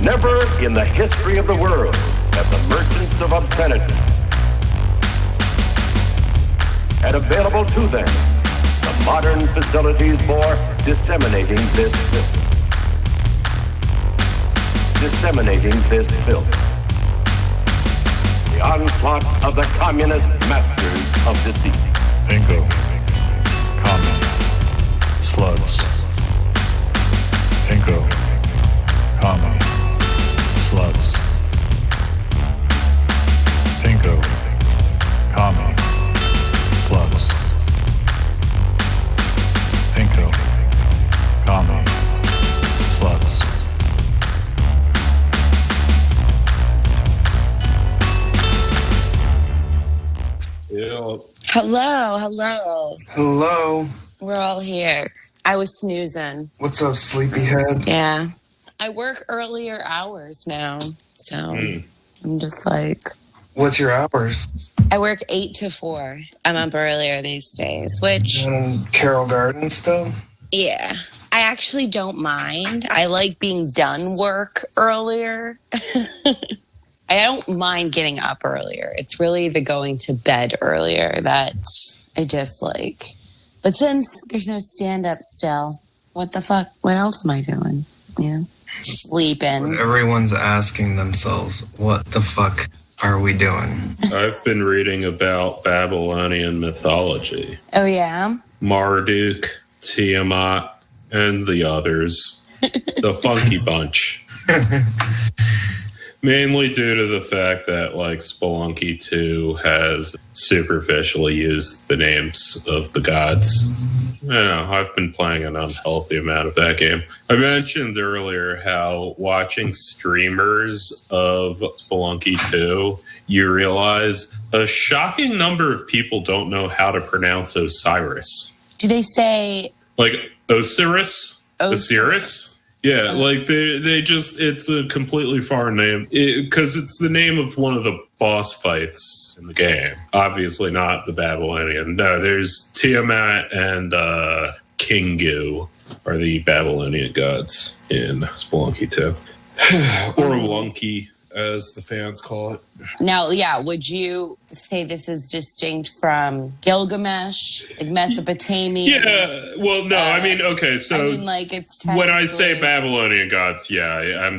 Never in the history of the world have the merchants of obscenity had available to them the modern facilities for disseminating this filth. Disseminating this filth. The onslaught of the communist masters of deceit. Pinko, Commie, Slutz. Pinko, Commie, Slutz. Pinko, Commie, Slutz. Pinko, Commie, Slutz. Yeah. Hello. We're all here. I was snoozing. What's up, sleepyhead? Yeah. I work earlier hours now, so I'm just like... What's your hours? I work 8 to 4. I'm up earlier these days, which... Carroll Gardens still? Yeah. I actually don't mind. I like being done work earlier. I don't mind getting up earlier. It's really the going to bed earlier that I dislike. But since there's no stand-up still, what the fuck? What else am I doing? Yeah. Sleeping. Everyone's asking themselves, what the fuck are we doing? I've been reading about Babylonian mythology. Oh, yeah? Marduk, Tiamat, and the others. The Funky Bunch. Mainly due to the fact that, like, Spelunky 2 has superficially used the names of the gods. Yeah, I've been playing an unhealthy amount of that game. I mentioned earlier how watching streamers of Spelunky 2, you realize a shocking number of people don't know how to pronounce Osiris. Do they say... Like, Osiris? Osiris? Yeah, like they just, it's a completely foreign name because it's the name of one of the boss fights in the game. Obviously not the Babylonian. No, there's Tiamat and Kingu are the Babylonian gods in Spelunky 2. Or Lunky, as the fans call it. Now, yeah, would you say this is distinct from Gilgamesh, like Mesopotamia? Yeah, well, no, I mean, okay, so I mean, like, it's when I say Babylonian gods, yeah, I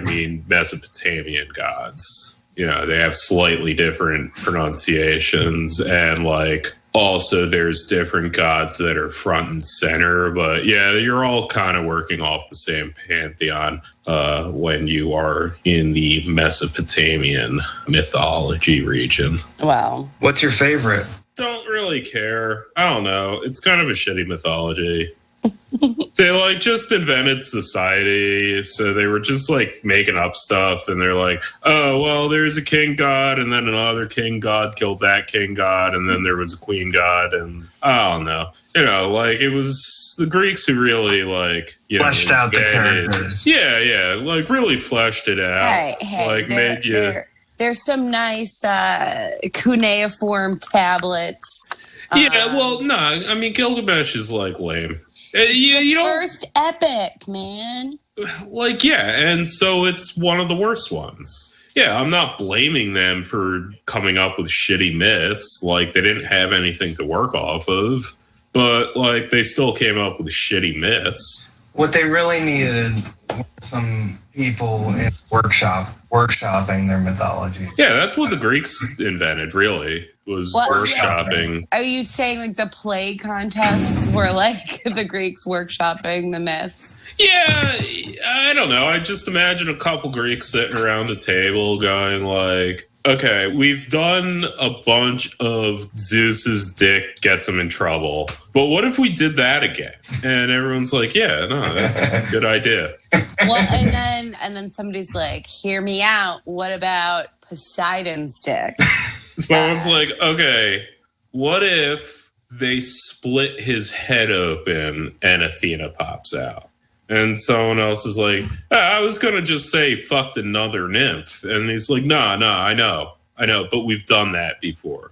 mean Mesopotamian gods. You know, they have slightly different pronunciations, and, like, also there's different gods that are front and center, but yeah, you're all kind of working off the same pantheon when you are in the Mesopotamian mythology region. Wow. What's your favorite? Don't really care. I don't know. It's kind of a shitty mythology. They, like, just invented society, so they were just, like, making up stuff, and they're like, oh, well, there's a king god, and then another king god killed that king god, and then there was a queen god, and I don't know. You know, like, it was the Greeks who really, like, you fleshed know, out the characters. Yeah, like, really fleshed it out. Hey, like, made you... There's some nice cuneiform tablets. Yeah, well, no, I mean, Gilgamesh is, like, lame. You don't, first epic, man. Like, yeah, and so it's one of the worst ones. Yeah, I'm not blaming them for coming up with shitty myths. Like, they didn't have anything to work off of, but, like, they still came up with shitty myths. What they really needed were some people in workshopping their mythology. Yeah, that's what the Greeks invented, really, was workshopping. Yeah. Are you saying, like, the play contests were, like, the Greeks workshopping the myths? Yeah, I don't know. I just imagine a couple Greeks sitting around a table going, like, okay, we've done a bunch of Zeus's dick gets him in trouble, but what if we did that again? And everyone's like, yeah, no, that's a good idea. Well, and then somebody's like, hear me out. What about Poseidon's dick? Someone's like, okay, what if they split his head open and Athena pops out? And someone else is like, I was going to just say fucked another nymph. And he's like, nah, I know, but we've done that before.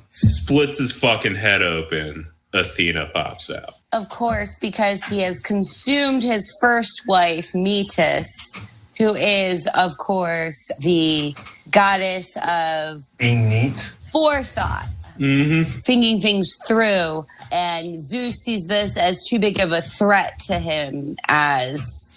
Splits his fucking head open. Athena pops out. Of course, because he has consumed his first wife, Metis, who is, of course, the goddess of being neat, forethought, thinking things through. And Zeus sees this as too big of a threat to him as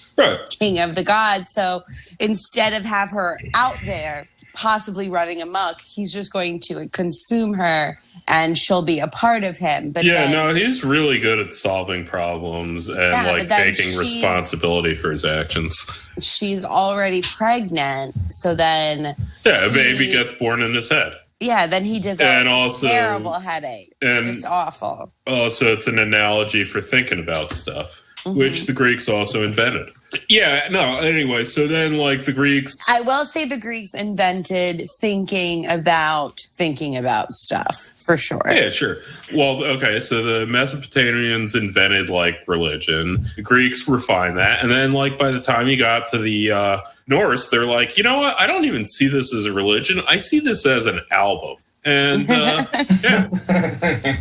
king of the gods. So instead of have her out there possibly running amok, he's just going to consume her and she'll be a part of him. But he's really good at solving problems and taking responsibility for his actions. She's already pregnant, so then a baby gets born in his head. Yeah, then he develops a terrible headache. And it's awful. Also, it's an analogy for thinking about stuff, which the Greeks also invented. Yeah, no, anyway, so then, the Greeks... I will say the Greeks invented thinking about stuff, for sure. Yeah, sure. Well, okay, so the Mesopotamians invented, religion. The Greeks refined that. And then, by the time you got to the Norse, they're like, you know what? I don't even see this as a religion. I see this as an album. And,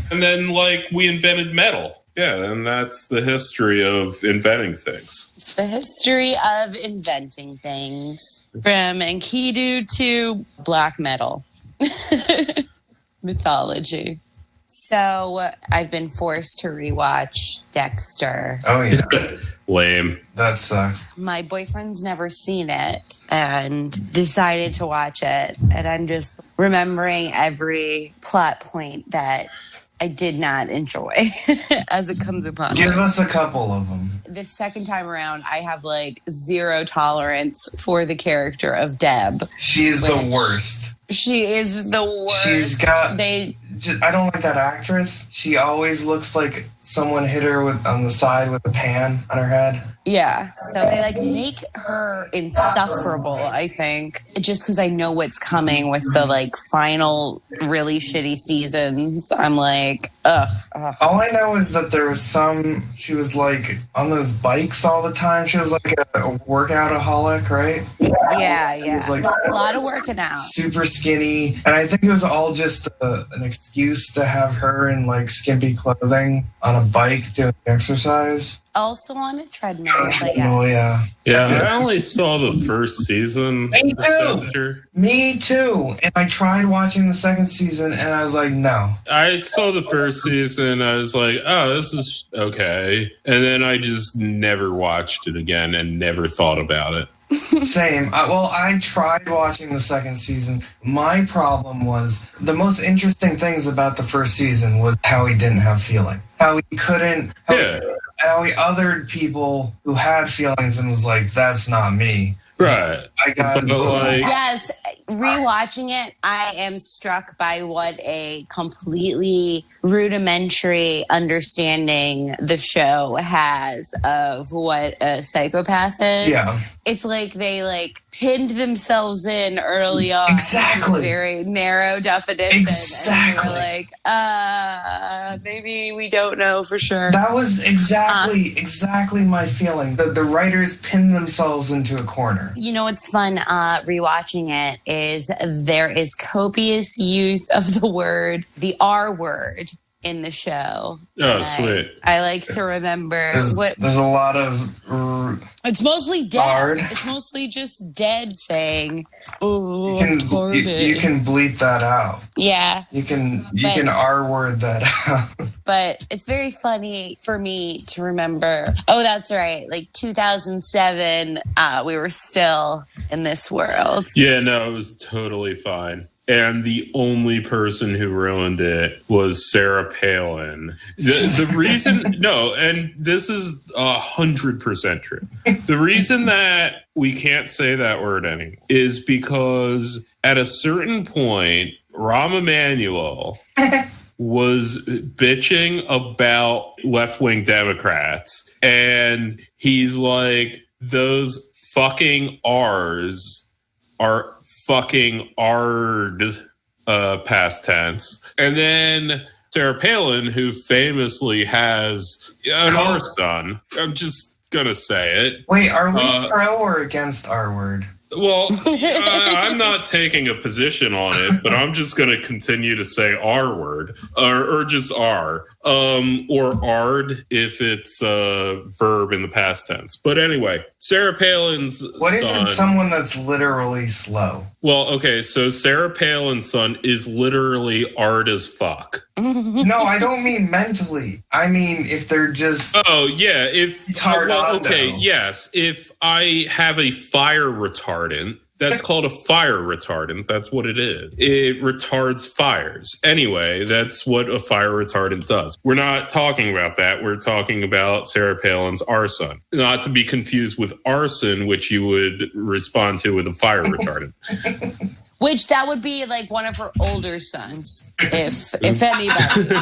And then, we invented metal. Yeah, and that's the history of inventing things. It's the history of inventing things. From Enkidu to black metal. Mythology. So I've been forced to rewatch Dexter. Oh, yeah. Lame. That sucks. My boyfriend's never seen it and decided to watch it. And I'm just remembering every plot point that I did not enjoy as it comes upon Give us a couple of them. The second time around, I have zero tolerance for the character of Deb. She's the worst. She is the worst. She's got... I don't like that actress. She always looks like someone hit her on the side with a pan on her head. Yeah. So they make her insufferable, I think. Just because I know what's coming with the final really shitty seasons. I'm ugh. All I know is that there was she was on those bikes all the time. She was a workoutaholic, right? Yeah. It was a lot of working out. Super skinny. And I think it was all just an excuse to have her in skimpy clothing on a bike doing exercise. Also on a treadmill, I guess. Oh, yeah. Yeah, I only saw the first season. Me too. Me too. And I tried watching the second season, and I was like, no. I saw the first season. I was like, oh, this is okay. And then I just never watched it again and never thought about it. Same. I tried watching the second season. My problem was the most interesting things about the first season was how he didn't have feeling. How he couldn't... How he othered people who had feelings and was like, that's not me. Right. I got Yes, rewatching it, I am struck by what a completely rudimentary understanding the show has of what a psychopath is. Yeah. It's they pinned themselves in early on. Exactly. Very narrow definition. Exactly. And maybe we don't know for sure. That was exactly my feeling. The writers pinned themselves into a corner. You know what's fun rewatching it is there is copious use of the R word in the show. Oh, sweet. I like to remember there's a lot of it's mostly dead. Ard. It's mostly just dead saying, "Oh, you can bleep that out." Yeah. You can R word that out. But it's very funny for me to remember. Oh, that's right. 2007, we were still in this world. Yeah, no, it was totally fine. And the only person who ruined it was Sarah Palin. The reason, no, and this is 100% true. The reason that we can't say that word anymore is because at a certain point, Rahm Emanuel was bitching about left-wing Democrats. And he's like, those fucking R's are fucking ard, past tense. And then Sarah Palin, who famously has an R son, I'm just gonna say it. Wait, are we pro or against R word? Well, I'm not taking a position on it, but I'm just going to continue to say R word or just R. or ard if it's a verb in the past tense. But anyway, Sarah Palin's What if son, it's someone that's literally slow? Well, okay, so Sarah Palin's son is literally ard as fuck. No, I don't mean mentally. I mean if they're just... Oh, yeah. Retardando. Yes. If I have a fire retardant, that's called a fire retardant. That's what it is. It retards fires. Anyway, that's what a fire retardant does. We're not talking about that. We're talking about Sarah Palin's arson. Not to be confused with arson, which you would respond to with a fire retardant. Which that would be like one of her older sons, if anybody.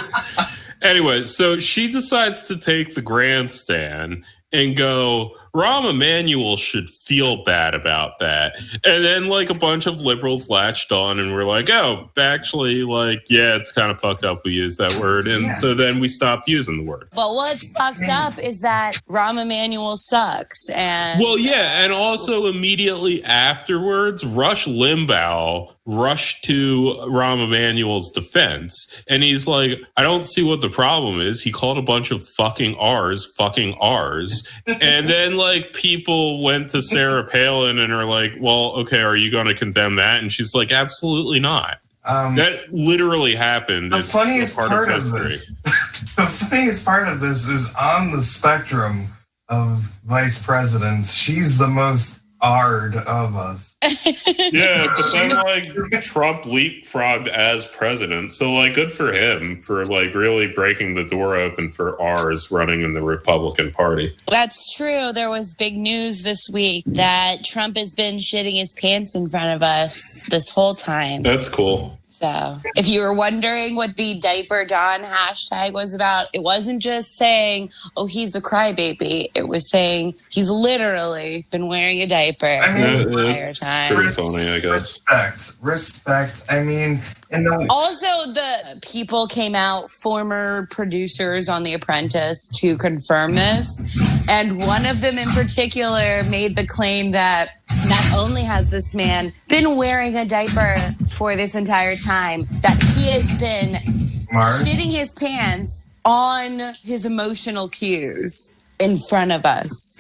Anyway, so she decides to take the grandstand and go, Rahm Emanuel should feel bad about that. And then, like, a bunch of liberals latched on and were like, oh, actually, like, yeah, it's kind of fucked up we use that word. And so then we stopped using the word. But what's fucked up is that Rahm Emanuel sucks. And well, yeah, and also immediately afterwards, Rush Limbaugh rushed to Rahm Emanuel's defense. And he's like, I don't see what the problem is. He called a bunch of fucking R's. And then, like, people went to Sarah Palin and are like, well, okay, are you going to condemn that? And she's like, absolutely not. That literally happened. The funniest part of this, the funniest part of this is on the spectrum of vice presidents, she's the most ard of us. Yeah, but then, like, Trump leapfrogged as president. So, like, good for him for, like, really breaking the door open for R's running in the Republican Party. That's true. There was big news this week that Trump has been shitting his pants in front of us this whole time. That's cool. So if you were wondering what the Diaper Don hashtag was about, it wasn't just saying, oh, he's a crybaby. It was saying he's literally been wearing a diaper the entire time. Pretty funny, I guess. Respect. I mean, also, the people came out, former producers on The Apprentice, to confirm this. And one of them in particular made the claim that not only has this man been wearing a diaper for this entire time, that he has been shitting his pants on his emotional cues in front of us.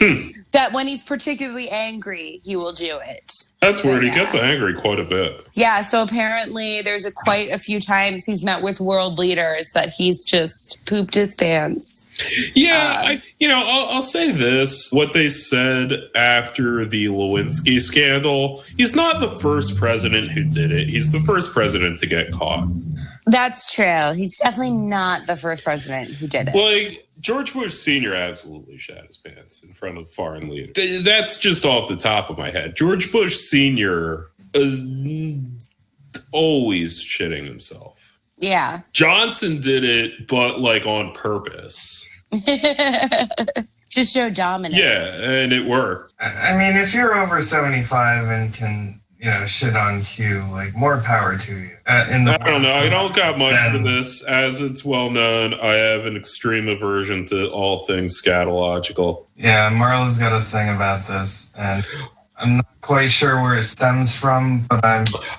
That when he's particularly angry, he will do it. That's weird. He gets angry quite a bit. Yeah, so apparently there's quite a few times he's met with world leaders that he's just pooped his pants. Yeah, I'll say this. What they said after the Lewinsky scandal, he's not the first president who did it. He's the first president to get caught. That's true. He's definitely not the first president who did it. Like, George Bush Sr. absolutely shat his pants in front of foreign leaders. That's just off the top of my head. George Bush Sr. is always shitting himself. Yeah. Johnson did it, but, like, on purpose. To show dominance. Yeah, and it worked. I mean, if you're over 75 and can, shit on cue, like, more power to you. I don't know. I don't got much for this. As it's well known, I have an extreme aversion to all things scatological. Yeah, Marla's got a thing about this, and I'm not quite sure where it stems from, but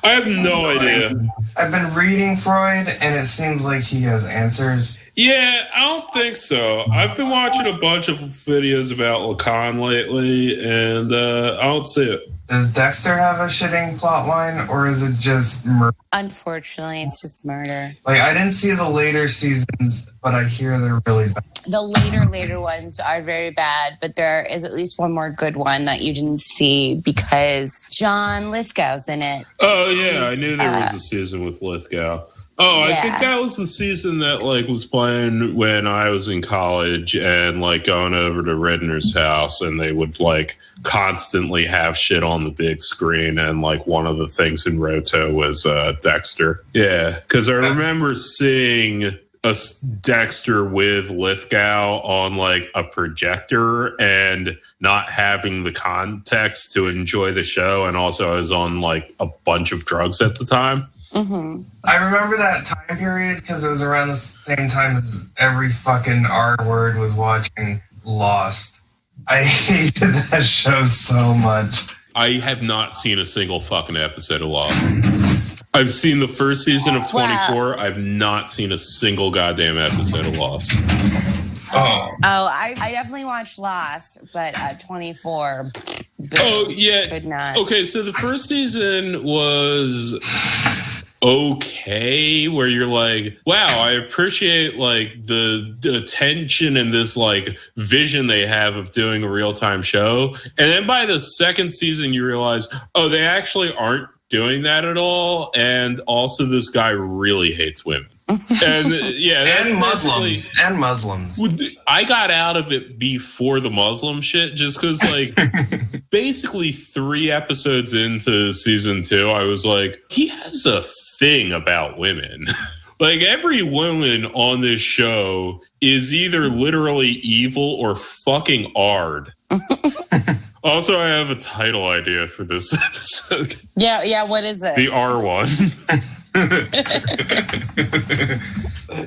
I have no idea. I've been reading Freud, and it seems like he has answers. Yeah, I don't think so. I've been watching a bunch of videos about Lacan lately, and I don't see it. Does Dexter have a shitting plot line, or is it just murder? Unfortunately, it's just murder. Like, I didn't see the later seasons, but I hear they're really bad. The later ones are very bad, but there is at least one more good one that you didn't see because John Lithgow's in it. Oh, yeah, I knew there was a season with Lithgow. Oh, yeah. I think that was the season that, like, was playing when I was in college and, like, going over to Redner's house, and they would, like, constantly have shit on the big screen, and, like, one of the things in Roto was Dexter. Yeah, because I remember seeing a Dexter with Lithgow on, like, a projector and not having the context to enjoy the show, and also I was on, like, a bunch of drugs at the time. Mm-hmm. I remember that time period because it was around the same time as every fucking R word was watching Lost. I hated that show so much. I have not seen a single fucking episode of Lost. I've seen the first season of 24. Wow. I've not seen a single goddamn episode of Lost. I definitely watched Lost, but 24. Oh, yeah. Could not. Okay, so the first season was okay, where you're like, wow, I appreciate like the attention and this like vision they have of doing a real-time show. And then by the second season, you realize, oh, they actually aren't doing that at all. And also this guy really hates women. And yeah, and Muslims. I got out of it before the Muslim shit, just because, like, basically 3 episodes into season 2, I was like, he has a thing about women. Like, every woman on this show is either literally evil or fucking ard. Also, I have a title idea for this episode. Yeah, what is it? The R one.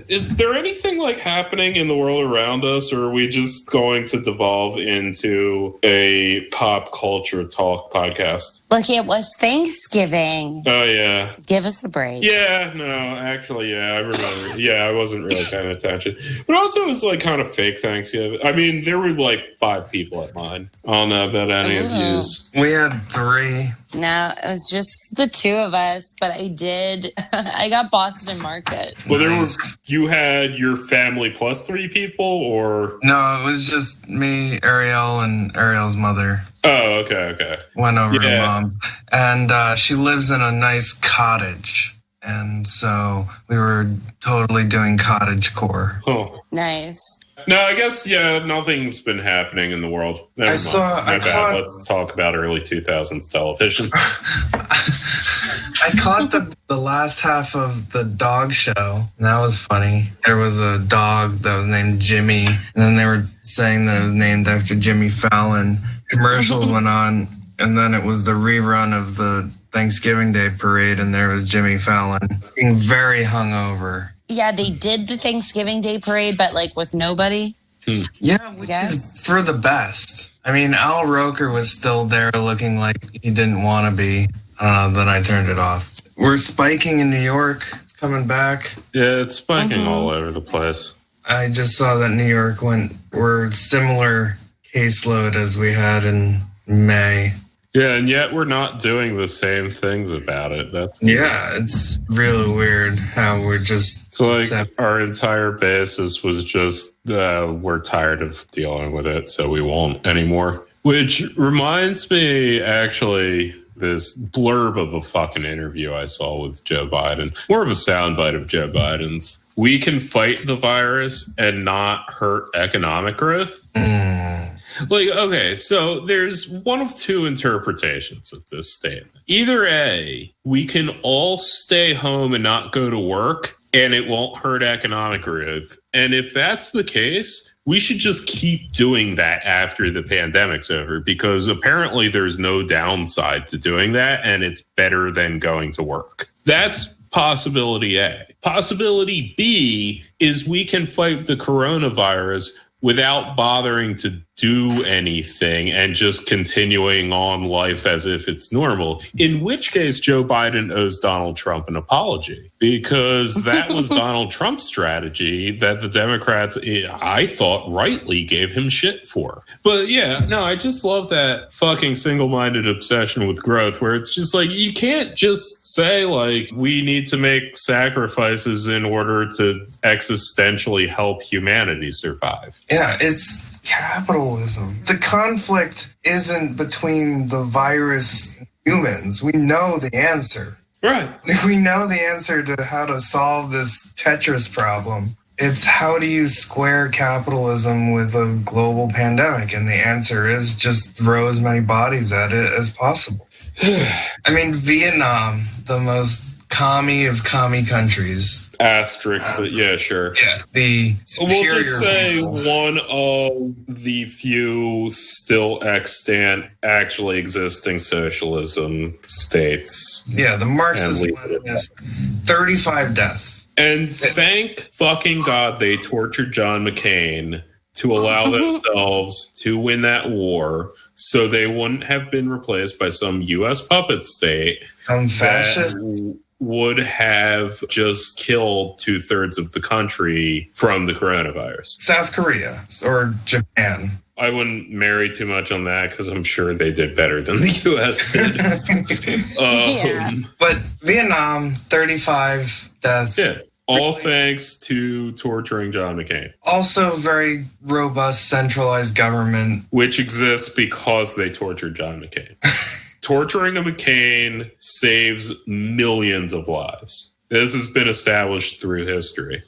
Is there anything like happening in the world around us, or are we just going to devolve into a pop culture talk podcast? Look, it was Thanksgiving. Oh, yeah. Give us a break. Yeah, no, actually, yeah, I remember. Yeah, I wasn't really paying attention. But also, it was like kind of fake Thanksgiving. I mean, there were like 5 people at mine. I don't know about any of yous. We had 3. No, it was just the 2 of us, but I got Boston Market. Well, you had your family plus 3 people, or? No, it was just me, Ariel, and Ariel's mother. Oh, okay. Went over to Mom. And she lives in a nice cottage. And so we were totally doing cottage-core. Oh. Nice. No, I guess, nothing's been happening in the world. Never mind. Let's talk about early 2000s television. I caught the last half of the dog show, and that was funny. There was a dog that was named Jimmy, and then they were saying that it was named after Jimmy Fallon. Commercials went on, and then it was the rerun of the Thanksgiving Day parade, and there was Jimmy Fallon being very hungover. Yeah, they did the Thanksgiving Day parade, but like with nobody. Yeah, which is for the best. I mean, Al Roker was still there looking like he didn't want to be. Then I turned it off. We're spiking in New York. It's coming back. Yeah, it's spiking all over the place. I just saw that New York we're similar caseload as we had in May. Yeah, and yet we're not doing the same things about it. Yeah, it's really weird how we're just... So, like, our entire basis was just, we're tired of dealing with it, so we won't anymore. Which reminds me, actually, this blurb of a fucking interview I saw with Joe Biden. More of a soundbite of Joe Biden's. We can fight the virus and not hurt economic growth. Like, okay, so there's one of 2 interpretations of this statement. Either A, we can all stay home and not go to work, and it won't hurt economic growth. And if that's the case, we should just keep doing that after the pandemic's over, because apparently there's no downside to doing that, and it's better than going to work. That's possibility A. Possibility B is we can fight the coronavirus without bothering to do anything and just continuing on life as if it's normal. In which case, Joe Biden owes Donald Trump an apology, because that was Donald Trump's strategy that the Democrats, I thought, rightly gave him shit for. But yeah, no, I just love that fucking single-minded obsession with growth, where it's just like, you can't just say, like, we need to make sacrifices in order to existentially help humanity survive. Yeah, it's capitalism. The conflict isn't between the virus and humans. We know the answer. Right. We know the answer to how to solve this Tetris problem. It's how do you square capitalism with a global pandemic? And the answer is just throw as many bodies at it as possible. I mean, Vietnam, the most commie of commie countries. Asterisks, but yeah, sure. Yeah, the superior. We'll just say one of the few still extant, actually existing socialism states. Yeah, the Marxist-Leninist, 35 deaths. And thank fucking God they tortured John McCain to allow themselves to win that war, so they wouldn't have been replaced by some U.S. puppet state. Some fascist would have just killed 2/3 of the country from the coronavirus? South Korea or Japan. I wouldn't marry too much on that because I'm sure they did better than the U.S. did. Yeah. But Vietnam, 35 deaths. Yeah. All thanks to torturing John McCain. Also very robust centralized government. Which exists because they tortured John McCain. Torturing a McCain saves millions of lives. This has been established through history.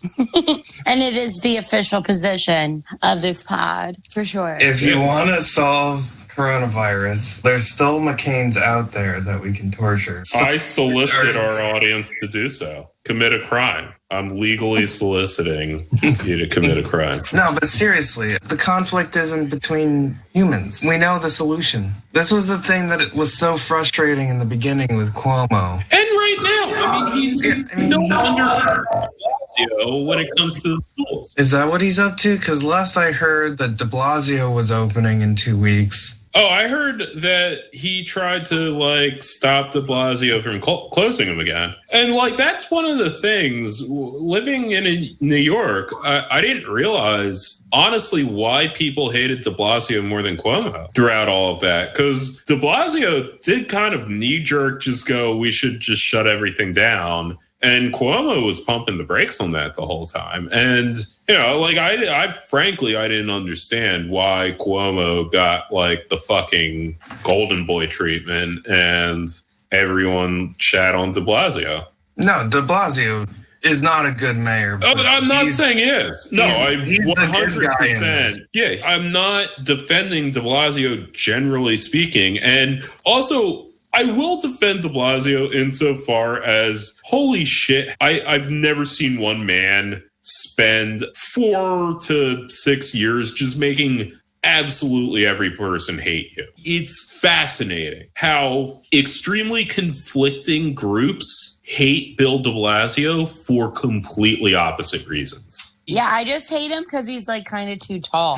And it is the official position of this pod, for sure. If you want to solve coronavirus, there's still McCains out there that we can torture. I solicit our audience to do so. Commit a crime. I'm legally soliciting you to commit a crime. No, but seriously, the conflict isn't between humans. We know the solution. This was the thing that it was so frustrating in the beginning with Cuomo. And right now, I mean, he's still under Blasio when it comes to the schools. Is that what he's up to? Because last I heard that de Blasio was opening in 2 weeks. Oh, I heard that he tried to, stop de Blasio from closing him again. And, that's one of the things. Living in New York, I didn't realize, honestly, why people hated de Blasio more than Cuomo throughout all of that. Because de Blasio did kind of knee-jerk just go, we should just shut everything down. And Cuomo was pumping the brakes on that the whole time. And, I frankly, I didn't understand why Cuomo got, the fucking golden boy treatment and everyone shat on de Blasio. No, de Blasio is not a good mayor. Oh, but I'm not saying he is. No, he's 100%. Yeah, I'm not defending de Blasio generally speaking. And also, I will defend de Blasio insofar as, holy shit, I've never seen one man spend 4 to 6 years just making absolutely every person hate you. It's fascinating how extremely conflicting groups hate Bill de Blasio for completely opposite reasons. Yeah, I just hate him because he's kind of too tall.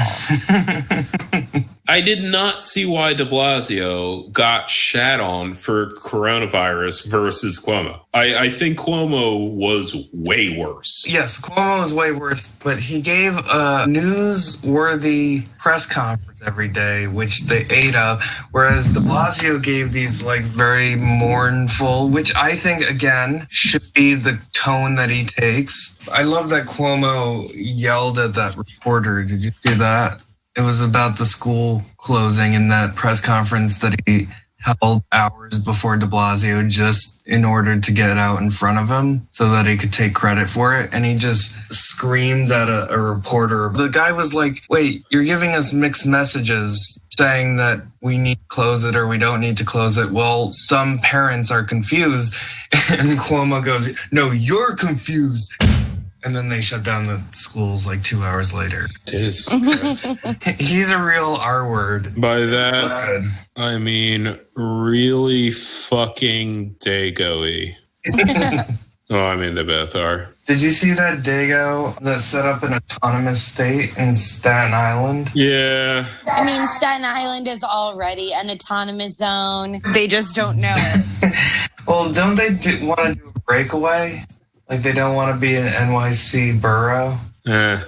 I did not see why de Blasio got shat on for coronavirus versus Cuomo. I think Cuomo was way worse. Yes, Cuomo was way worse, but he gave a newsworthy press conference every day, which they ate up, whereas de Blasio gave these very mournful, which I think, again, should be the tone that he takes. I love that Cuomo yelled at that reporter. Did you see that? It was about the school closing in that press conference that he held hours before de Blasio just in order to get out in front of him so that he could take credit for it. And he just screamed at a reporter. The guy was like, wait, you're giving us mixed messages saying that we need to close it or we don't need to close it. Well, some parents are confused. And Cuomo goes, no, you're confused. And then they shut down the schools 2 hours later. He's a real R word. By that, I mean really fucking Dago-y. Oh, I mean, they both are. Did you see that Dago that set up an autonomous state in Staten Island? Yeah. I mean, Staten Island is already an autonomous zone. They just don't know it. Well, don't they want to do a breakaway? They don't want to be an NYC borough? Yeah.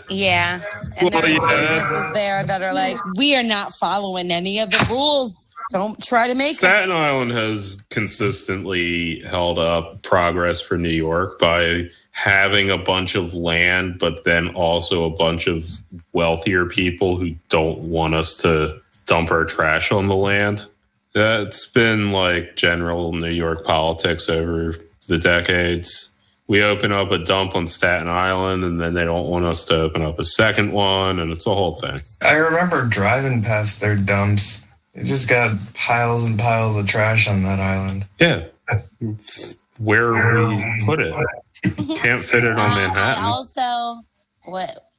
And there are businesses there that are we are not following any of the rules. Don't try to make Staten Island has consistently held up progress for New York by having a bunch of land, but then also a bunch of wealthier people who don't want us to dump our trash on the land. That's been general New York politics over the decades. We open up a dump on Staten Island, and then they don't want us to open up a second one, and it's a whole thing. I remember driving past their dumps. They just got piles and piles of trash on that island. Yeah. It's where we put it. Can't fit it on Manhattan.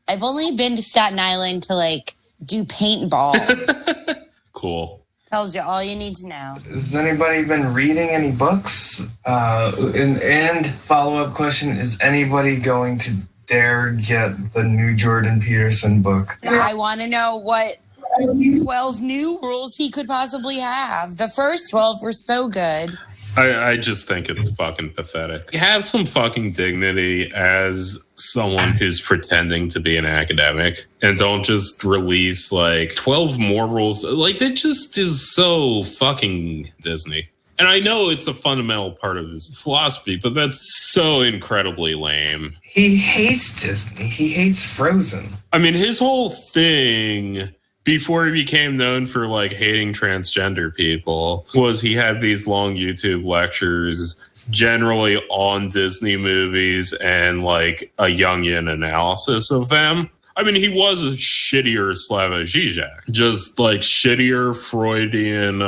I've only been to Staten Island to, do paintball. Cool. Tells you all you need to know. Has anybody been reading any books? And follow-up question, is anybody going to dare get the new Jordan Peterson book? I want to know what 12 new rules he could possibly have. The first 12 were so good. I just think it's fucking pathetic. Have some fucking dignity as someone who's pretending to be an academic, and don't just release like 12 more rules. Like, that just is so fucking Disney. And I know it's a fundamental part of his philosophy, but that's so incredibly lame. He hates Disney. He hates Frozen. I mean, his whole thing before he became known for like hating transgender people was he had these long YouTube lectures generally on Disney movies and like a Jungian analysis of them. I mean, he was a shittier Slavoj Žižek, just like shittier Freudian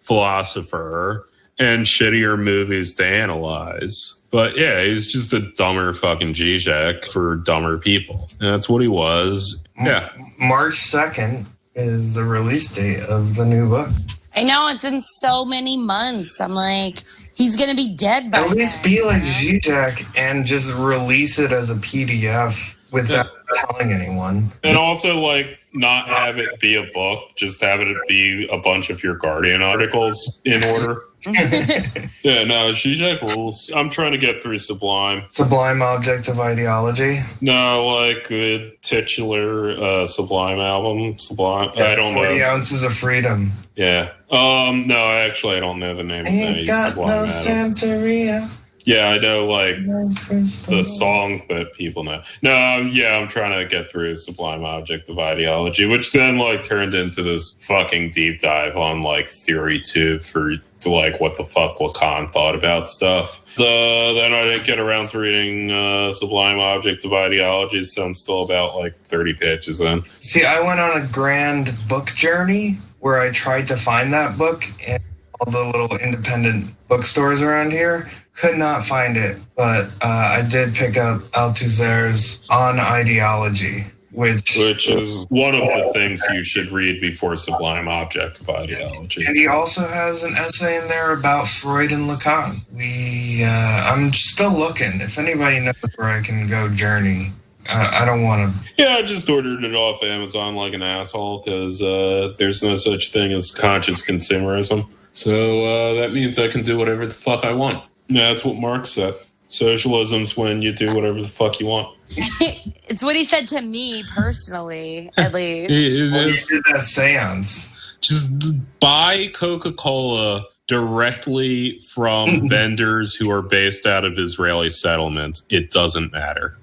philosopher and shittier movies to analyze. But yeah, he's just a dumber fucking Žižek for dumber people. And that's what he was. Yeah. March 2nd is the release date of the new book. I know, it's in so many months. I'm like, he's going to be dead by At least be like Žižek and just release it as a PDF without telling anyone. And also, like, not have it be a book, just have it be a bunch of your Guardian articles in order. Yeah, no, Žižek rules. I'm trying to get through Sublime. Sublime Object of Ideology. No, like the titular Sublime album. Sublime. Yeah, I don't 40 know. Ounces of Freedom. Yeah. No, actually, I don't know the name of Ain't any got Sublime no album. Santeria. Yeah, I know, like, the songs that people know. No, yeah, I'm trying to get through Sublime Object of Ideology, which then, like, turned into this fucking deep dive on, like, TheoryTube for, like, what the fuck Lacan thought about stuff. Then I didn't get around to reading Sublime Object of Ideology, so I'm still about, like, 30 pages in. See, I went on a grand book journey where I tried to find that book in all the little independent bookstores around here. Could not find it, but I did pick up Althusser's On Ideology, which is one of the things you should read before Sublime Object of Ideology. And he also has an essay in there about Freud and Lacan. I'm still looking. If anybody knows where I can go journey, I don't want to. Yeah, I just ordered it off Amazon like an asshole because there's no such thing as conscious consumerism. So that means I can do whatever the fuck I want. Yeah, that's what Marx said. Socialism's when you do whatever the fuck you want. It's what he said to me personally, at least. He did that seance. Just buy Coca-Cola directly from vendors who are based out of Israeli settlements. It doesn't matter.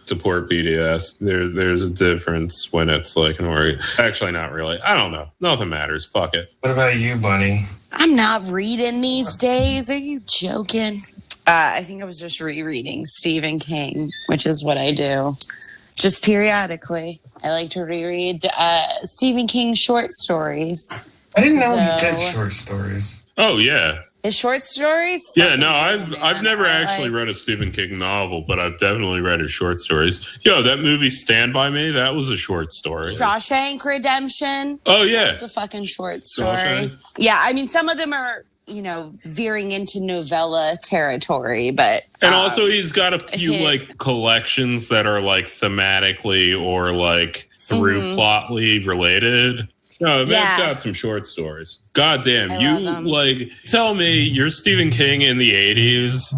Support BDS. There's a difference when it's like an org. Actually, not really. I don't know. Nothing matters. Fuck it. What about you, Bunny? I'm not reading these days. Are you joking? I think I was just rereading Stephen King, which is what I do. Just periodically. I like to reread Stephen King short stories. I didn't know he did short stories. Oh, yeah. His short stories? Yeah, no, I've never actually read a Stephen King novel, but I've definitely read his short stories. Yo, that movie Stand By Me, that was a short story. Shawshank Redemption. Oh, yeah. It's a fucking short story. Shawshank. Yeah, I mean, some of them are, veering into novella territory, but... And also he's got a few, like, collections that are, like, thematically or, like, through plotly related. No, that's got some short stories. God damn, like, tell me you're Stephen King in the 80s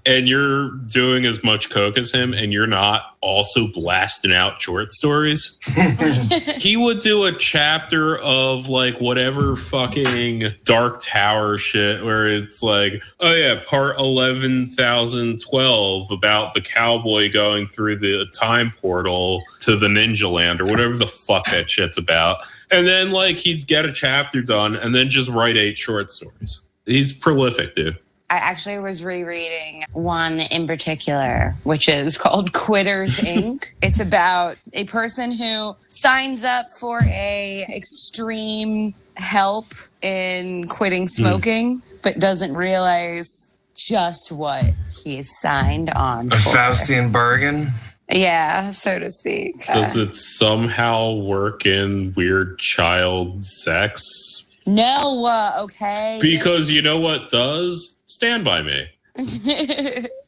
and you're doing as much coke as him and you're not also blasting out short stories. He would do a chapter of, like, whatever fucking Dark Tower shit where it's like, oh yeah, part 11,012 about the cowboy going through the time portal to the Ninja Land or whatever the fuck that shit's about. And then, like, he'd get a chapter done and then just write 8 short stories. He's prolific, dude. I actually was rereading one in particular, which is called Quitters, Inc. It's about a person who signs up for a extreme help in quitting smoking, but doesn't realize just what he's signed on A for. Faustian bargain? Yeah, so to speak. Does it somehow work in weird child sex? No, okay. Because you know what does? Stand By Me.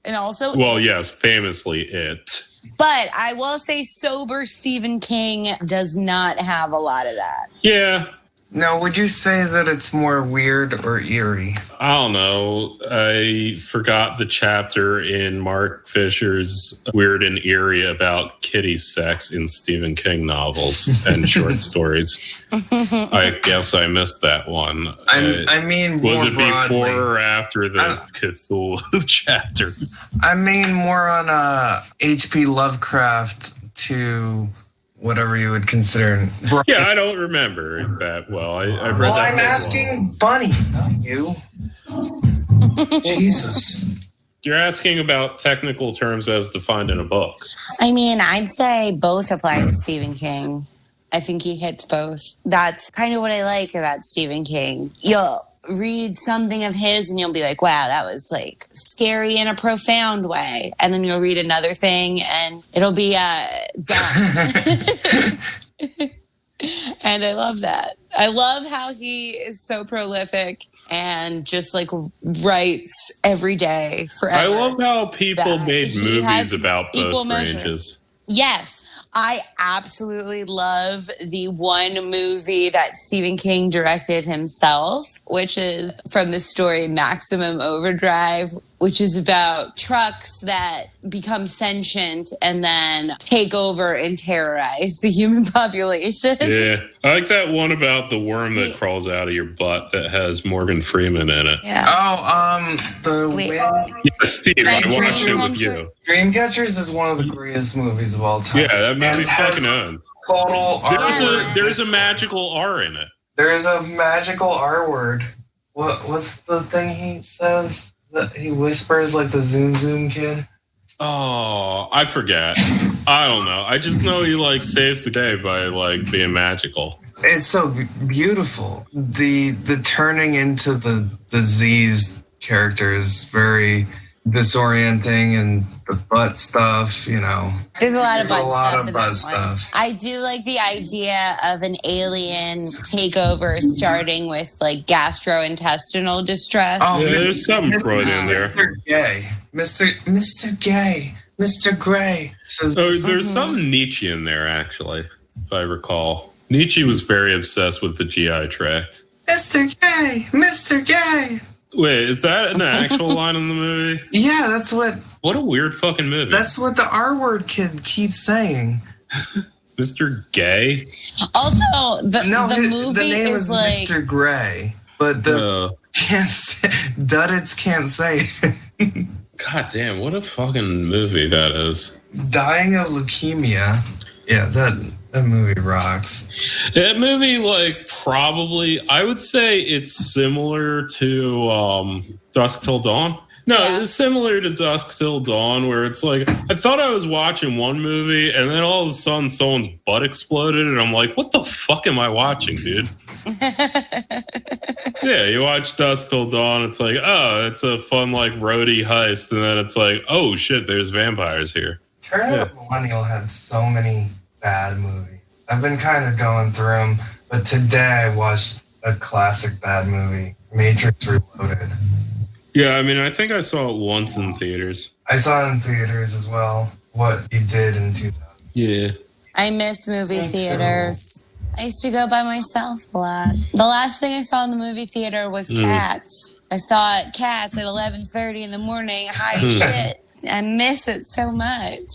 And also... Well, yes, famously It. But I will say sober Stephen King does not have a lot of that. Yeah. Now, would you say that it's more weird or eerie? I don't know. I forgot the chapter in Mark Fisher's Weird and Eerie about kitty sex in Stephen King novels and short stories. I guess I missed that one. I mean, was more it broadly. before or after the Cthulhu chapter? I mean, more on H.P. Lovecraft to whatever you would consider. Yeah, I don't remember that well. I've read that. I'm asking Bunny, not you. Jesus. You're asking about technical terms as defined in a book. I mean, I'd say both apply to Stephen King. I think he hits both. That's kind of what I like about Stephen King. You'll read something of his and you'll be like, wow, that was like scary in a profound way. And then you'll read another thing and it'll be dumb. And I love that. I love how he is so prolific and just like writes every day forever. I love how people made movies about both ranges. Yes. I absolutely love the one movie that Stephen King directed himself, which is from the story Maximum Overdrive, which is about trucks that become sentient and then take over and terrorize the human population. Yeah. I like that one about the worm that crawls out of your butt that has Morgan Freeman in it. Yeah. Oh, the wind. Yeah, Steve, I watched it with you. Dreamcatchers is one of the greatest movies of all time. Yeah, that movie fucking owns. Total There's a magical R in it. There is a magical R word. What's the thing he says? That he whispers like the Zoom Zoom kid? Oh, I forget. I don't know. I just know he like saves the day by like being magical. It's so beautiful. The turning into the Z's character is very disorienting, and the butt stuff, you know. There's a lot of butt There's a lot stuff. of butt stuff. I do like the idea of an alien takeover starting with like gastrointestinal distress. Oh, yeah, there's something Freud in there. Mr. Gay. Mr. Gay. Mr. Gray. Says, there's some Nietzsche in there, actually, if I recall. Nietzsche was very obsessed with the GI tract. Mr. Gay. Mr. Gay. Wait, is that an actual line in the movie? Yeah, that's what... What a weird fucking movie. That's what the R-word kid keeps saying. Mr. Gay? Also, the movie the name is is like... Mr. Gray, but the Duddits can't say it. God damn, what a fucking movie that is. Dying of leukemia. Yeah, that movie rocks. That movie, like, probably, I would say it's similar to Dusk Till Dawn. No, it's similar to Dusk Till Dawn, where it's like, I thought I was watching one movie, and then all of a sudden someone's butt exploded, and I'm like, what the fuck am I watching, dude? Yeah, you watch Dusk Till Dawn, it's like, oh, it's a fun, like, roadie heist, and then it's like, oh, shit, there's vampires here. Turn Up Millennial had so many bad movies. I've been kind of going through them, but today I watched a classic bad movie, Matrix Reloaded. Yeah, I mean, I think I saw it once in theaters. I saw it in theaters as well, what you did in 2000. Yeah. I miss movie theaters. I used to go by myself a lot. The last thing I saw in the movie theater was Cats. I saw Cats at 11:30 in the morning. High shit. I miss it so much.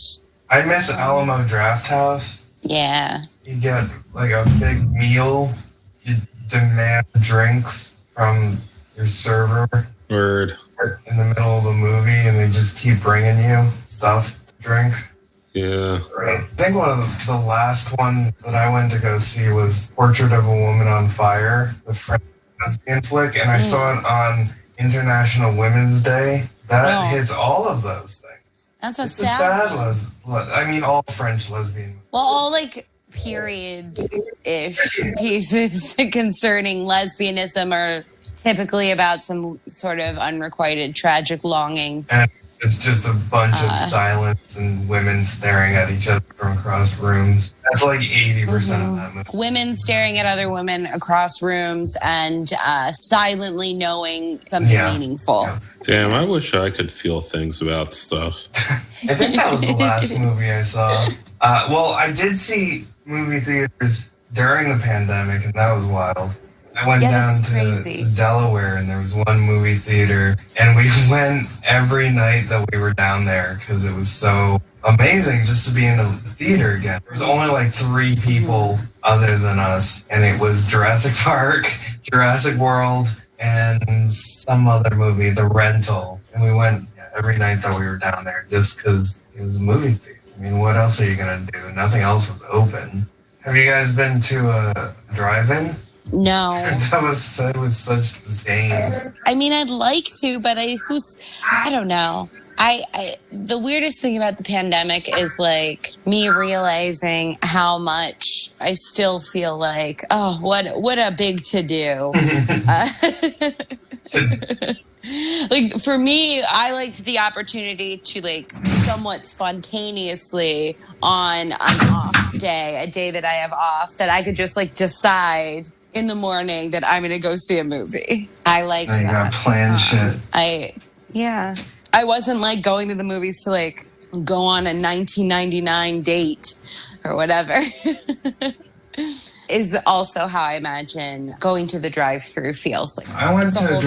I miss Alamo Drafthouse. Yeah. You get like a big meal. You demand drinks from your server. Word. In the middle of a movie, and they just keep bringing you stuff to drink. Yeah. I think one of the last one that I went to go see was Portrait of a Woman on Fire, the French lesbian flick, and I saw it on International Women's Day. That hits all of those things. That's so it's sad. a sad I mean, all French lesbian movies. Well, all like period-ish pieces concerning lesbianism are typically about some sort of unrequited tragic longing. And it's just a bunch of silence and women staring at each other from across rooms. That's like 80% of that movie. Women staring at other women across rooms and silently knowing something meaningful. Yeah. Damn, I wish I could feel things about stuff. I think that was the last movie I saw. Well, I did see movie theaters during the pandemic, and that was wild. I went down to Delaware, and there was one movie theater, and we went every night that we were down there because it was so amazing just to be in the theater again. There was only like 3 people other than us, and it was Jurassic Park, Jurassic World, and some other movie, The Rental. And we went every night that we were down there just because it was a movie theater. I mean, what else are you going to do? Nothing else was open. Have you guys been to a drive-in? No. That was such the game. I mean, I'd like to, but I don't know. The weirdest thing about the pandemic is like me realizing how much I still feel like, oh, what a big to do. Like for me, I liked the opportunity to like somewhat spontaneously on an off day, a day that I have off, that I could just like decide in the morning that I'm going to go see a movie. I liked that. You got planned shit. I wasn't like going to the movies to like go on a 1999 date or whatever. Is also how I imagine going to the drive-thru feels like. I went to a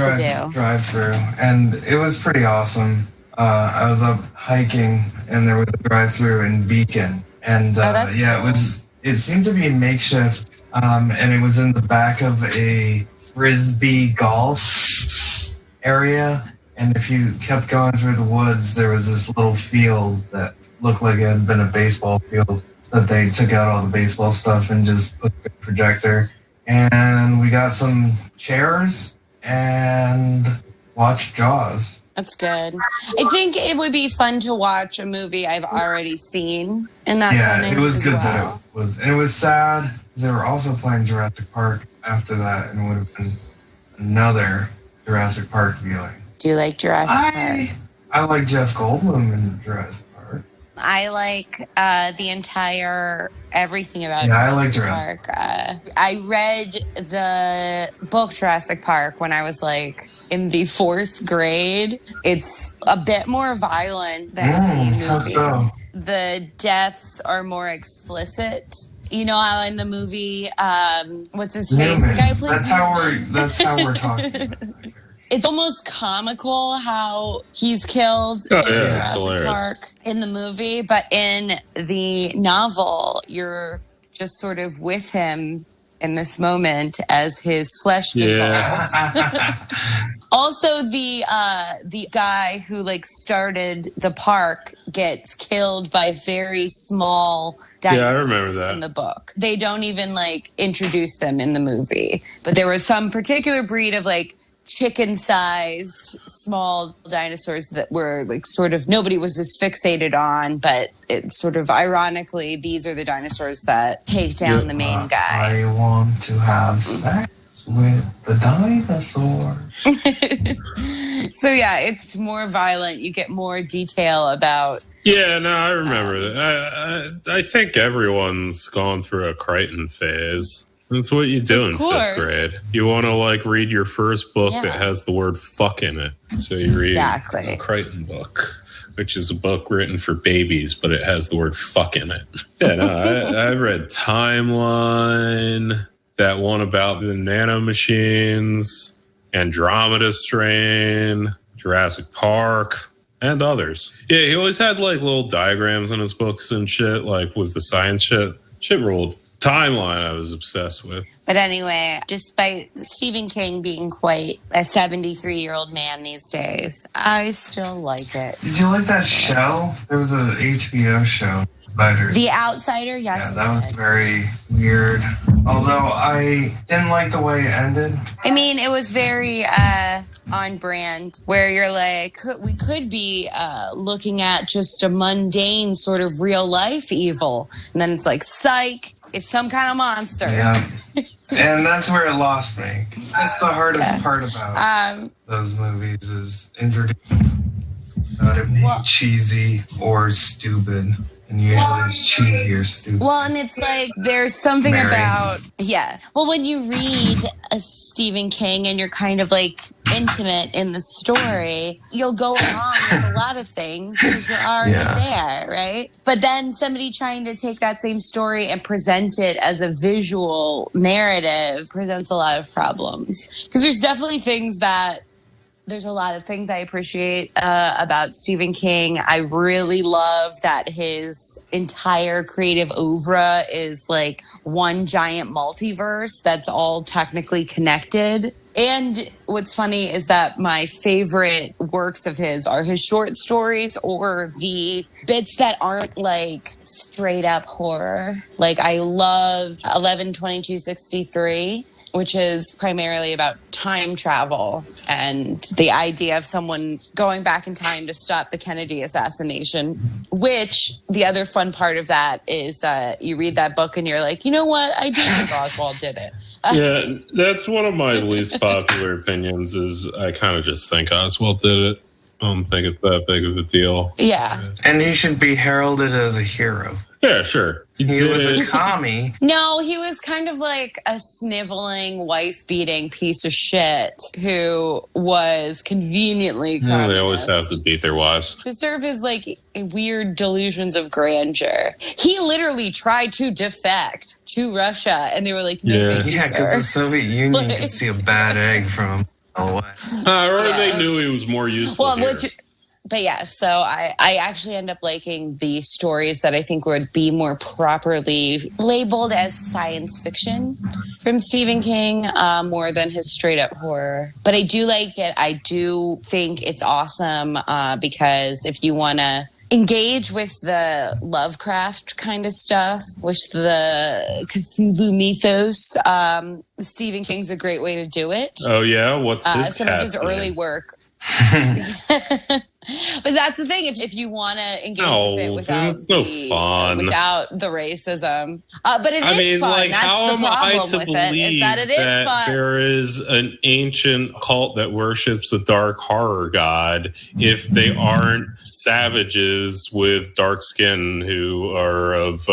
drive-thru, and it was pretty awesome. I was up hiking, and there was a drive-thru in Beacon, and cool. It seemed to be makeshift, and it was in the back of a frisbee golf area. And if you kept going through the woods, there was this little field that looked like it had been a baseball field that they took out all the baseball stuff and just put the projector. And we got some chairs and watched Jaws. That's good. I think it would be fun to watch a movie I've already seen in that setting. Yeah, it was good well. that it was. And it was sad because they were also playing Jurassic Park after that, and it would have been another Jurassic Park viewing. Do you like Jurassic Park? I like Jeff Goldblum in Jurassic Park. I like the entire everything about Jurassic Park. I read the book Jurassic Park when I was like in the 4th grade. It's a bit more violent than the movie. How so? The deaths are more explicit. You know how in the movie, what's his face? Newman. The guy who plays That's how we're talking about it. It's almost comical how he's killed in Jurassic Park in the movie, but in the novel, you're just sort of with him in this moment as his flesh dissolves. Also, the guy who like started the park gets killed by very small dinosaurs. I remember that in the book. They don't even like introduce them in the movie, but there was some particular breed of like chicken-sized small dinosaurs that were like sort of nobody was as fixated on, but it's sort of ironically these are the dinosaurs that take down the main guy. I want to have sex with the dinosaur. So yeah, it's more violent. You get more detail about. Yeah, no, I remember that. I think everyone's gone through a Crichton phase. That's what you do in 5th grade. You want to like read your first book that has the word fuck in it. So you read a Crichton book, which is a book written for babies, but it has the word fuck in it. Yeah, no, I read Timeline, that one about the nanomachines, Andromeda Strain, Jurassic Park, and others. Yeah, he always had like little diagrams in his books and shit, like with the science shit. Shit ruled. Timeline I was obsessed with. But anyway, despite Stephen King being quite a 73-year-old man these days, I still like it. Did you like that show? There was an HBO show. Spiders. The Outsider? Yes. Yeah, that was very weird. Although I didn't like the way it ended. I mean, it was very on brand, where you're like, we could be looking at just a mundane sort of real life evil. And then it's like, psych. It's some kind of monster. Yeah. And that's where it lost me. That's the hardest part about those movies is introducing not it being cheesy or stupid. And usually it's cheesy or stupid. Well, and it's like there's something Mary. about Well, when you read a Stephen King and you're kind of like intimate in the story, you'll go along with a lot of things because you're already there, right? But then somebody trying to take that same story and present it as a visual narrative presents a lot of problems. Because there's a lot of things I appreciate about Stephen King. I really love that his entire creative oeuvre is like one giant multiverse that's all technically connected. And what's funny is that my favorite works of his are his short stories or the bits that aren't like straight up horror. Like I love 11/22/63, which is primarily about time travel and the idea of someone going back in time to stop the Kennedy assassination, which the other fun part of that is you read that book and you're like, you know what? I do think Oswald did it. Yeah, that's one of my least popular opinions is I kind of just think Oswald did it. I don't think it's that big of a deal. Yeah. And he should be heralded as a hero. Yeah, sure. He was a commie. No, he was kind of like a sniveling, wife-beating piece of shit who was conveniently communist. They always have to beat their wives. To serve his like weird delusions of grandeur. He literally tried to defect to Russia, and they were like, no, thank you, Yeah, because sir. the Soviet Union could see a bad egg from away. Or they knew he was more useful here. But yeah, so I actually end up liking the stories that I think would be more properly labeled as science fiction from Stephen King more than his straight up horror. But I do like it. I do think it's awesome because if you want to engage with the Lovecraft kind of stuff, which the Cthulhu mythos, Stephen King's a great way to do it. Oh, yeah? What's his some of his early work. But that's the thing. If you want to engage with it without the racism, but it is fun. Like, that's how the am I problem to with it. Is that it is that fun. there is an ancient cult that worships a dark horror god if they aren't savages with dark skin who are of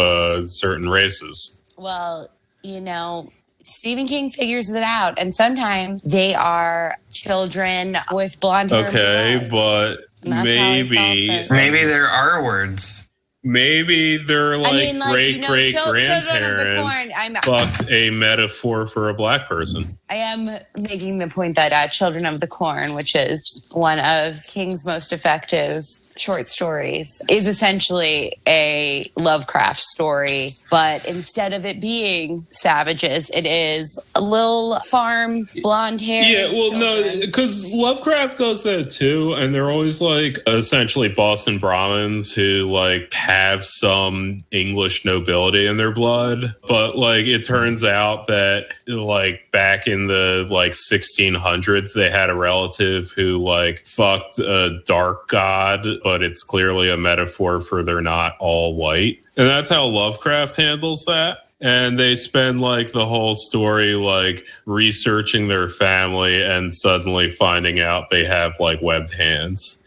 certain races? Well, you know, Stephen King figures it out, and sometimes they are children with blonde hair. Okay, but maybe there are words. Maybe they're like great-great-grandparents fucked a metaphor for a black person. I am making the point that Children of the Corn, which is one of King's most effective short stories, is essentially a Lovecraft story, but instead of it being savages, it is a little farm, blonde hair. Yeah, well, no, because Lovecraft does that too, and they're always like essentially Boston Brahmins who like have some English nobility in their blood, but like it turns out that like back in the like 1600s, they had a relative who like fucked a dark god, but it's clearly a metaphor for they're not all white. And that's how Lovecraft handles that. And they spend like the whole story like researching their family and suddenly finding out they have like webbed hands.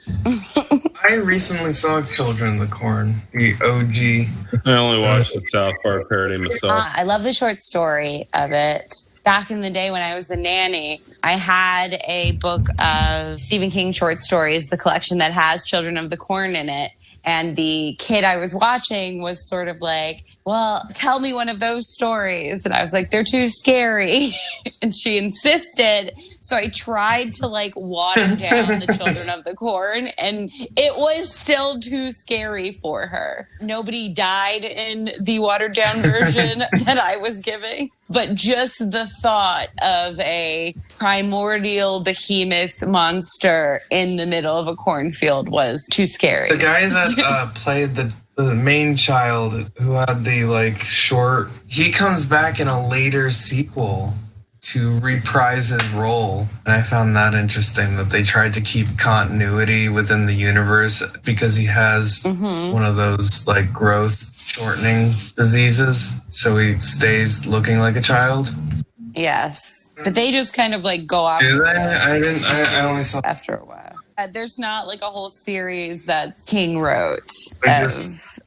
I recently saw Children of the Corn, the OG. I only watched the South Park parody myself. I love the short story of it. Back in the day when I was a nanny, I had a book of Stephen King short stories, the collection that has Children of the Corn in it. And the kid I was watching was sort of like, well, tell me one of those stories. And I was like, they're too scary. And she insisted. So I tried to like water down the Children of the Corn, and it was still too scary for her. Nobody died in the watered down version that I was giving. But just the thought of a primordial behemoth monster in the middle of a cornfield was too scary. The guy that played the main child who had the like short, he comes back in a later sequel to reprise his role. And I found that interesting that they tried to keep continuity within the universe because he has one of those like growth shortening diseases. So he stays looking like a child. Yes. But they just kind of like go off. Do they? I only saw after a while. There's not like a whole series that King wrote.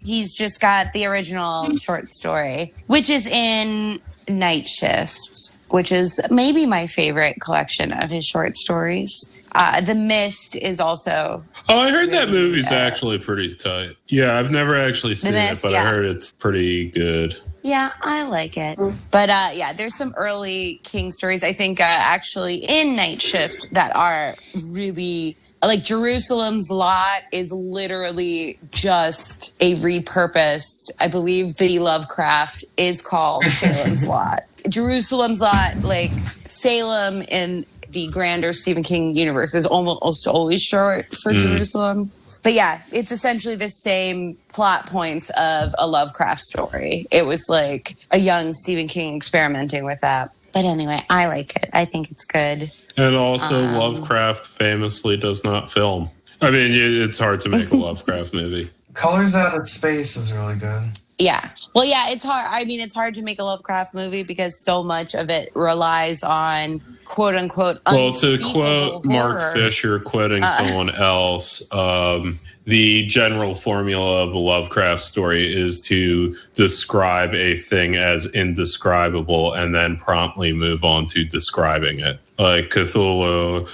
He's just got the original short story, which is in Night Shift, which is maybe my favorite collection of his short stories. The Mist is also... Oh, I heard that movie's actually pretty tight. Yeah, I've never actually seen it, but I heard it's pretty good. Yeah, I like it. But there's some early King stories, I think, actually in Night Shift that are really... Like Jerusalem's Lot is literally just a repurposed, I believe the Lovecraft is called Salem's Lot. Jerusalem's Lot, like Salem in the grander Stephen King universe is almost always short for Jerusalem. But yeah, it's essentially the same plot points of a Lovecraft story. It was like a young Stephen King experimenting with that. But anyway, I like it. I think it's good. And also, Lovecraft famously does not film. I mean, it's hard to make a Lovecraft movie. Colors Out of Space is really good. Yeah. Well, yeah, it's hard. I mean, it's hard to make a Lovecraft movie because so much of it relies on quote unquote to quote Mark Fisher quoting someone else, the general formula of a Lovecraft story is to describe a thing as indescribable and then promptly move on to describing it. Like Cthulhu,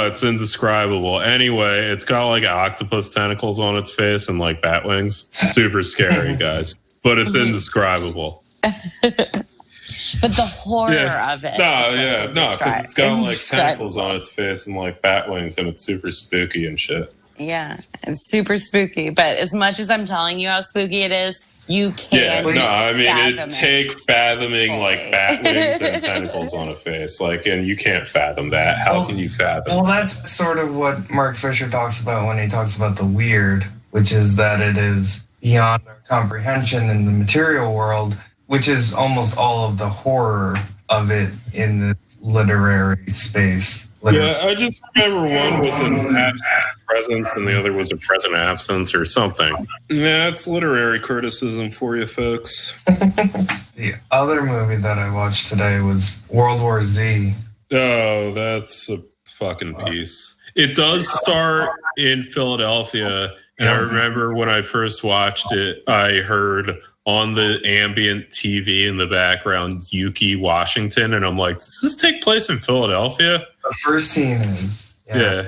it's indescribable. Anyway, it's got like octopus tentacles on its face and like bat wings. Super scary, guys. But it's indescribable. But the horror of it. No, because it's got like tentacles on its face and like bat wings and it's super spooky and shit. Yeah, it's super spooky. But as much as I'm telling you how spooky it is, you can't. Yeah, no, I mean, it'd take fathoming like bat wings and tentacles on a face. Like, and you can't fathom that. How can you fathom? Well, that's sort of what Mark Fisher talks about when he talks about the weird, which is that it is beyond our comprehension in the material world, which is almost all of the horror of it in the literary space. Yeah, I just remember one was an absent presence and the other was a present absence or something. Yeah, it's literary criticism for you folks. The other movie that I watched today was World War Z. Oh, that's a fucking piece. It does start in Philadelphia, and I remember when I first watched it, I heard on the ambient TV in the background, Yuki, Washington. And I'm like, does this take place in Philadelphia? The first scene is. Yeah.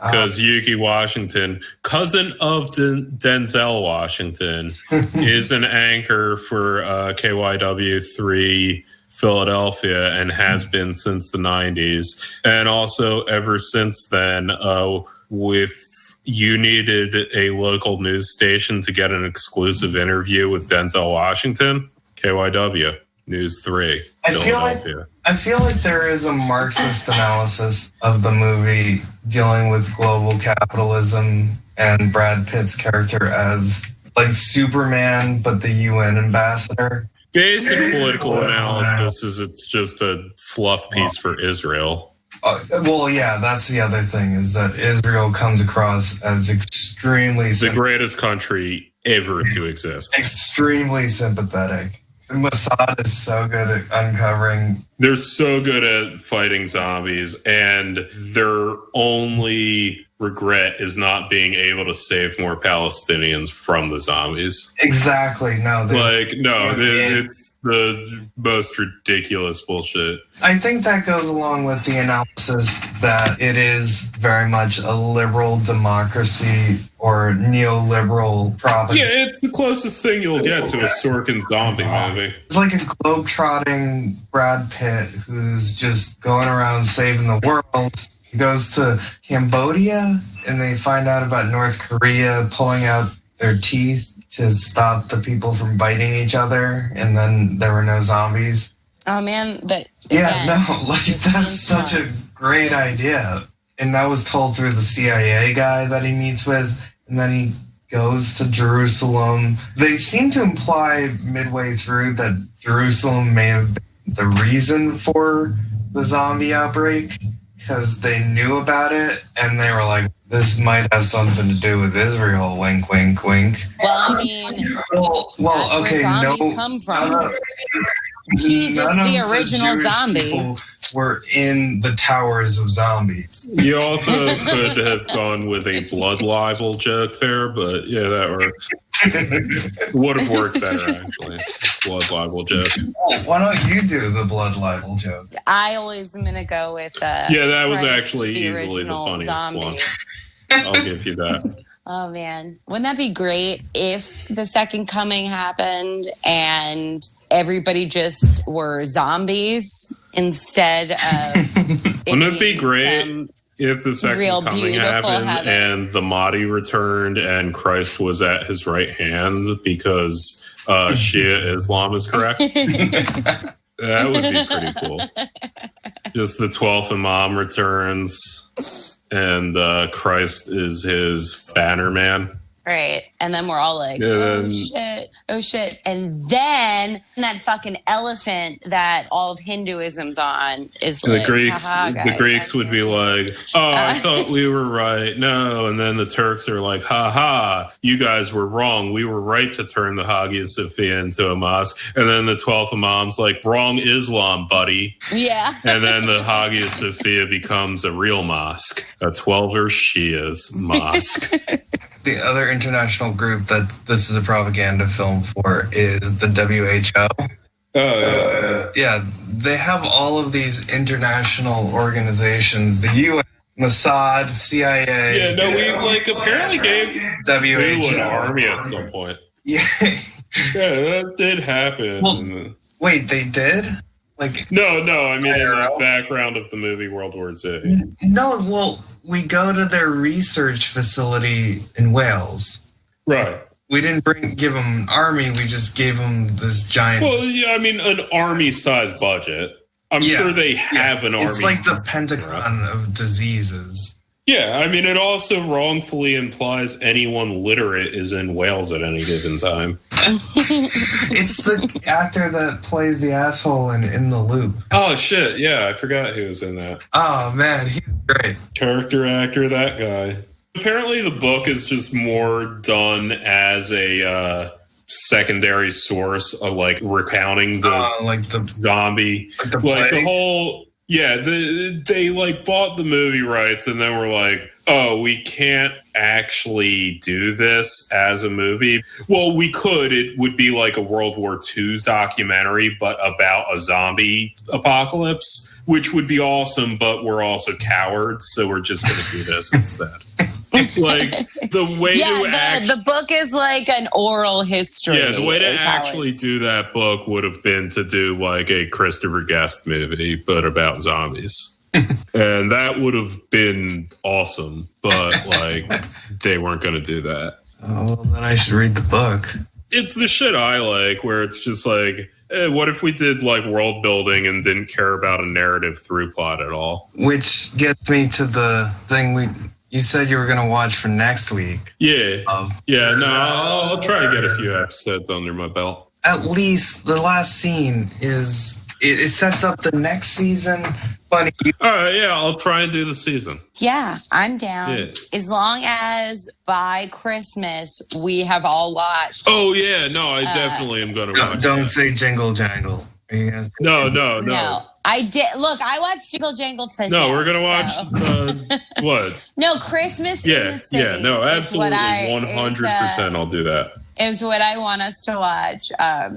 Because Yuki Washington, cousin of Denzel Washington, is an anchor for KYW3 Philadelphia and has been since the 90s. And also ever since then, you needed a local news station to get an exclusive interview with Denzel Washington. KYW News 3. I feel like there is a Marxist analysis of the movie dealing with global capitalism and Brad Pitt's character as like Superman, but the UN ambassador. Basic political analysis is it's just a fluff piece for Israel. Well, yeah, that's the other thing, is that Israel comes across as extremely... The greatest country ever to exist. Extremely sympathetic. Mossad is so good at uncovering... They're so good at fighting zombies, and their only regret is not being able to save more Palestinians from the zombies. Exactly. It's the most ridiculous bullshit. I think that goes along with the analysis that it is very much a liberal democracy or neoliberal propaganda. Yeah, it's the closest thing you'll get to a Sorkin zombie movie. It's like a globe-trotting Brad Pitt who's just going around saving the world. He goes to Cambodia and they find out about North Korea pulling out their teeth to stop the people from biting each other, and then there were no zombies. Oh man, but that's such a great idea. And that was told through the CIA guy that he meets with, and then he goes to Jerusalem. They seem to imply midway through that Jerusalem may have been the reason for the zombie outbreak, because they knew about it and they were like, this might have something to do with Israel, wink, wink, wink. Well, I mean, okay, where zombies come from. Jesus, None the of original Jewish zombie. people were in the towers of zombies. You also could have gone with a blood libel joke there, but yeah, that works. Would have worked better, actually. Blood libel joke. Why don't you do the blood libel joke? I always am going to go with yeah, that was Christ, actually the easily the original funniest zombie. one. I'll give you that. Oh man, wouldn't that be great if the second coming happened and everybody just were zombies instead of Wouldn't it be great if the second real coming beautiful happened heaven? and the Mahdi returned and Christ was at his right hand because Shia Islam is correct? That would be pretty cool. Just the 12th Imam returns and Christ is his banner man. Right. And then we're all like, oh shit. And then that fucking elephant that all of Hinduism's on is the like, Greeks, guys, the Greeks would be like, oh, I thought we were right. No. And then the Turks are like, you guys were wrong. We were right to turn the Hagia Sophia into a mosque. And then the 12th Imam's like, wrong Islam, buddy. Yeah. And then the Hagia Sophia becomes a real mosque, a 12er Shias mosque. The other international group that this is a propaganda film for is the WHO. Oh, yeah, they have all of these international organizations, the UN, Mossad, CIA. Yeah, no, we apparently gave WHO an army at some point. Yeah. Yeah, that did happen. Well, wait, they did? No, I mean, in the background of the movie World War Z. No, well, we go to their research facility in Wales. Right. We didn't give them an army, we just gave them this giant... Well, yeah, I mean, an army-sized budget. I'm sure they have an army. It's like the Pentagon of diseases. Yeah, I mean, it also wrongfully implies anyone literate is in Wales at any given time. It's the actor that plays the asshole in The Loop. Oh, shit, yeah, I forgot he was in that. Oh, man, he's great. Character actor, that guy. Apparently the book is just more done as a secondary source of, recounting the zombie. The whole... Yeah, they bought the movie rights and then were like, oh, we can't actually do this as a movie. Well, we could. It would be like a World War II's documentary, but about a zombie apocalypse, which would be awesome, but we're also cowards, so we're just going to do this instead. The way the book is like an oral history. Yeah, the way to actually do that book would have been to do a Christopher Guest movie, but about zombies. And that would have been awesome, but they weren't going to do that. Oh, well, then I should read the book. It's the shit I like, where it's just what if we did world building and didn't care about a narrative through plot at all? Which gets me to the thing you said you were going to watch for next week. Yeah. I'll try to get a few episodes under my belt. At least the last scene it sets up the next season. But all right, yeah, I'll try and do the season. Yeah, I'm down. Yeah. As long as by Christmas we have all watched. Oh, yeah, no, I definitely am going to watch Don't say Jingle Jangle. No. I did. Look, I watched Jingle Jangle today. No, we're going to watch what? No, Christmas in the City. Yeah, no, absolutely. 100% I'll do that. Is what I want us to watch.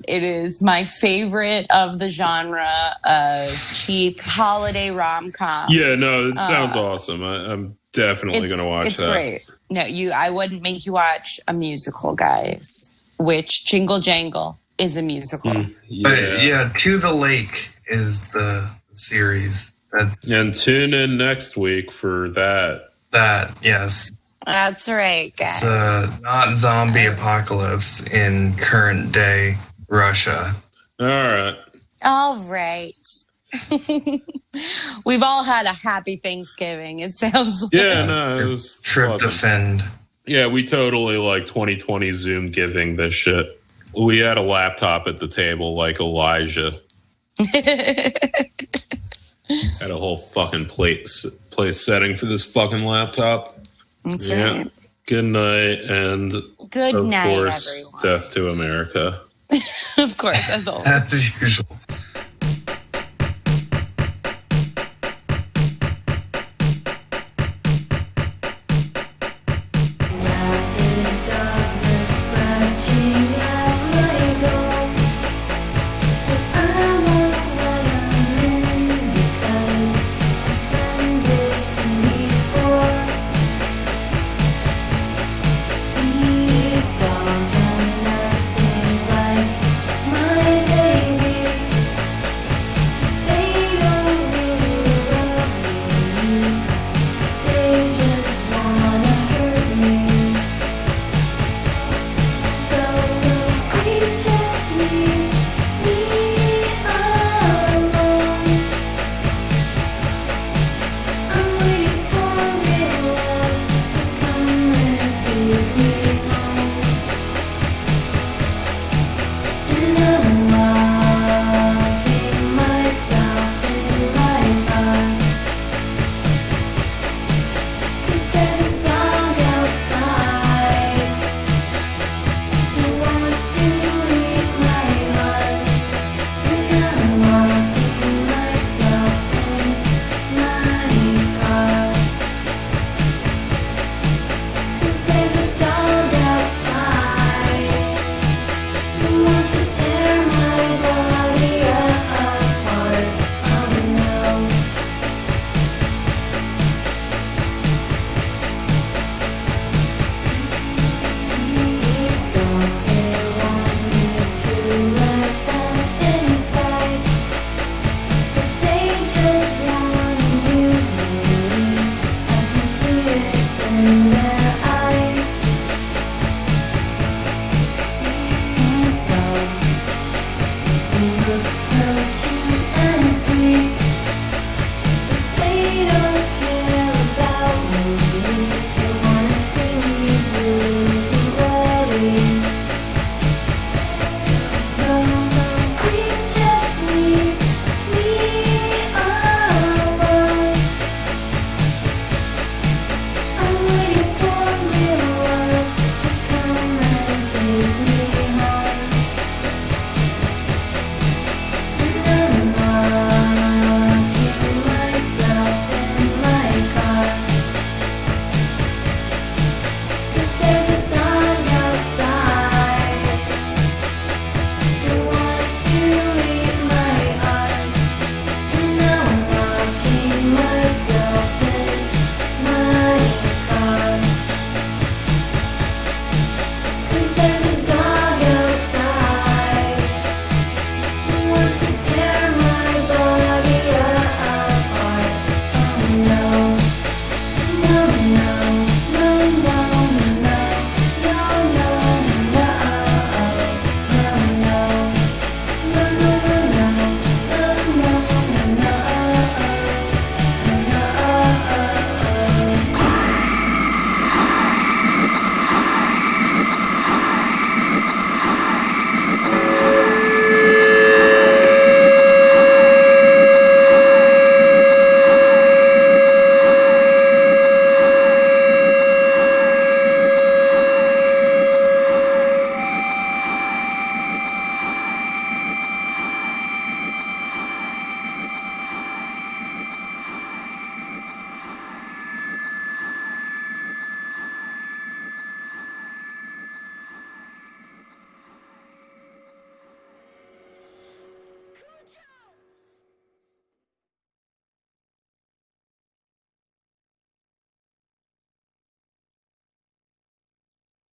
It is my favorite of the genre of cheap holiday rom-coms. Yeah, no, it sounds awesome. I'm definitely going to watch that. It's great. No, I wouldn't make you watch a musical, guys, which Jingle Jangle is a musical. But To the Lake is the series. And tune in next week for that. Yes. That's right, guys. It's not zombie apocalypse in current day Russia. All right. We've all had a happy Thanksgiving, it sounds like. Yeah, no, it was tryptophan. Yeah, we totally 2020 Zoom giving this shit. We had a laptop at the table like Elijah. Had a whole fucking place setting for this fucking laptop. That's right. Good night, and good night, course, everyone. Death to America. Of course, as always. As usual.